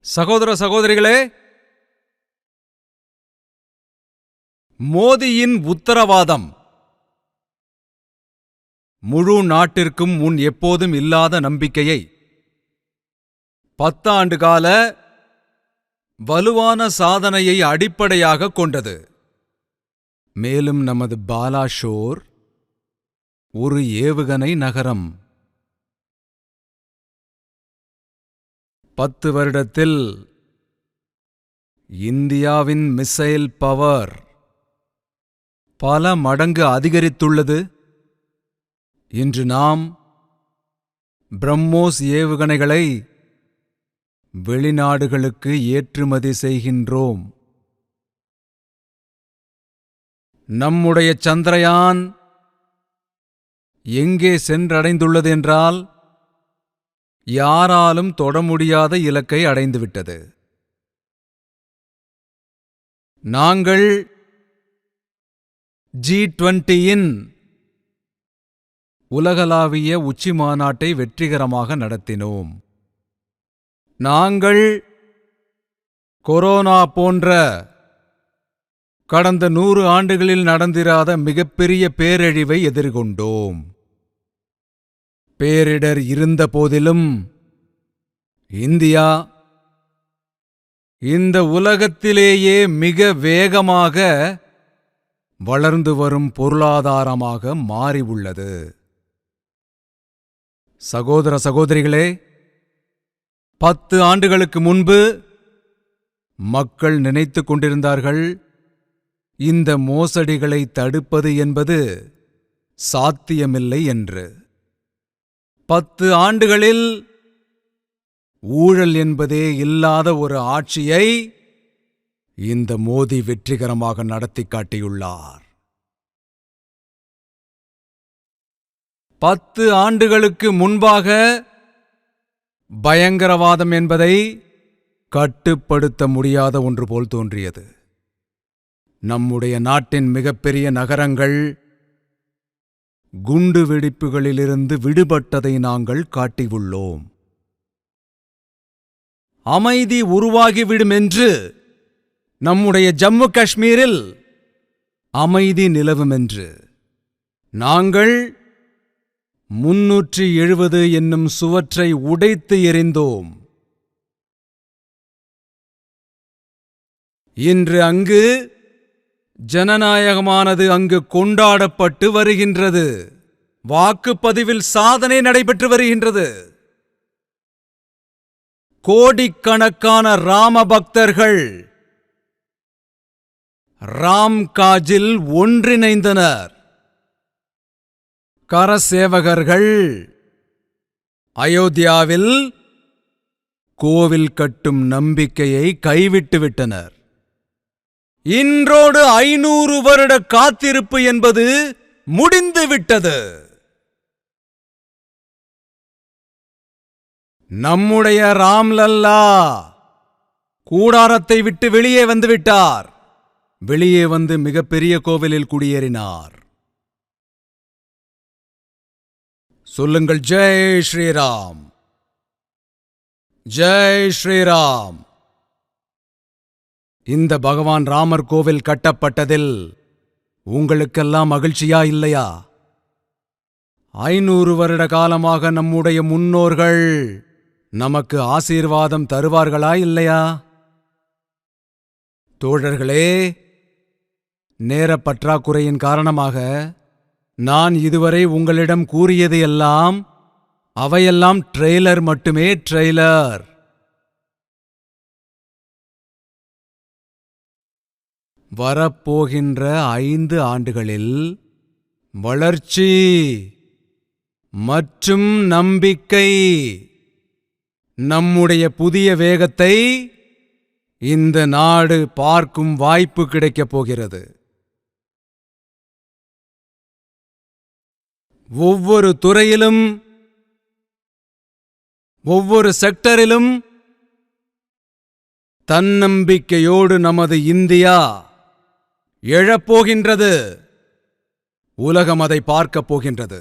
சகோதர சகோதரிகளே, மோதியின் உத்தரவாதம் முழு நாட்டிற்கும் முன் எப்போதும் இல்லாத நம்பிக்கையை 10 ஆண்டுகால வலுவான சாதனையை அடிப்படையாக கொண்டது. மேலும் நமது பாலாஷோர் ஒரு ஏவுகணை நகரம். 10 வருடத்தில் இந்தியாவின் மிசைல் பவர் பல மடங்கு அதிகரித்துள்ளது. இன்று நாம் பிரம்மோஸ் ஏவுகணைகளை வெளிநாடுகளுக்கு ஏற்றுமதி செய்கின்றோம். நம்முடைய சந்திரயான் எங்கே சென்றடைந்துள்ளது என்றால், யாராலும் தொட முடியாத இலக்கை அடைந்துவிட்டது. நாங்கள் G20-இன் உலகளாவிய உச்சிமாநாட்டை வெற்றிகரமாக நடத்தினோம். நாங்கள் கொரோனா போன்ற கடந்த 100 ஆண்டுகளில் நடந்திராத மிகப்பெரிய பேரழிவை எதிர்கொண்டோம். பேரிடர் இருந்த போதிலும் இந்தியா இந்த உலகத்திலேயே மிக வேகமாக வளர்ந்து வரும் பொருளாதாரமாக மாறியுள்ளது. சகோதர சகோதரிகளே, 10 ஆண்டுகளுக்கு முன்பு மக்கள் நினைத்துக் கொண்டிருந்தார்கள், இந்த மோசடிகளை தடுப்பது என்பது சாத்தியமில்லை என்று. 10 ஆண்டுகளில் ஊழல் என்பதே இல்லாத ஒரு ஆட்சியை இந்த மோடி வெற்றிகரமாக நடத்தி காட்டியுள்ளார். 10 ஆண்டுகளுக்கு முன்பாக பயங்கரவாதம் என்பதை கட்டுப்படுத்த முடியாத ஒன்று போல் தோன்றியது. நம்முடைய நாட்டின் மிகப்பெரிய நகரங்கள் குண்டு வெடிப்புகளிலிருந்து விடுபட்டதை நாங்கள் காட்டியுள்ளோம். அமைதி உருவாகிவிடும் என்று நம்முடைய ஜம்மு காஷ்மீரில் அமைதி நிலவும் என்று நாங்கள் 370 என்னும் சுவற்றை உடைத்து எறிந்தோம். இன்று அங்கு ஜனநாயகமானது அங்கு கொண்டாடப்பட்டு வருகின்றது. வாக்குப்பதிவில் சாதனை நடைபெற்று வருகின்றது. கோடிக்கணக்கான ராம பக்தர்கள் ராம் காஜில் ஒன்றிணைந்தனர். கரசேவகர்கள் அயோத்தியாவில் கோவில் கட்டும் நம்பிக்கையை கைவிட்டுவிட்டனர். இன்றோடு 500 வருட காத்திருப்பு என்பது முடிந்துவிட்டது. நம்முடைய ராம்லல்லா கூடாரத்தை விட்டு வெளியே வந்துவிட்டார். வெளியே வந்து மிகப்பெரிய கோவிலில் குடியேறினார். சொல்லுங்கள், ஜெய் ஸ்ரீராம், ஜெய் ஸ்ரீராம். இந்த பகவான் ராமர் கோவில் கட்டப்பட்டதில் உங்களுக்கெல்லாம் மகிழ்ச்சியா இல்லையா? 500 வருட காலமாக நம்முடைய முன்னோர்கள் நமக்கு ஆசீர்வாதம் தருவார்களா இல்லையா? தோழர்களே, நேரப் பற்றாக்குறையின் காரணமாக நான் இதுவரை உங்களிடம் கூறியது எல்லாம் அவையெல்லாம் ட்ரெய்லர் மட்டுமே, ட்ரெய்லர். வரப்போகின்ற 5 ஆண்டுகளில் வளர்ச்சி மற்றும் நம்பிக்கை நம்முடைய புதிய வேகத்தை இந்த நாடு பார்க்கும் வாய்ப்பு கிடைக்கப் போகிறது. ஒவ்வொரு துறையிலும், ஒவ்வொரு செக்டரிலும் தன்னம்பிக்கையோடு நமது இந்தியா எழப்போகின்றது. உலகம் அதை பார்க்கப் போகின்றது.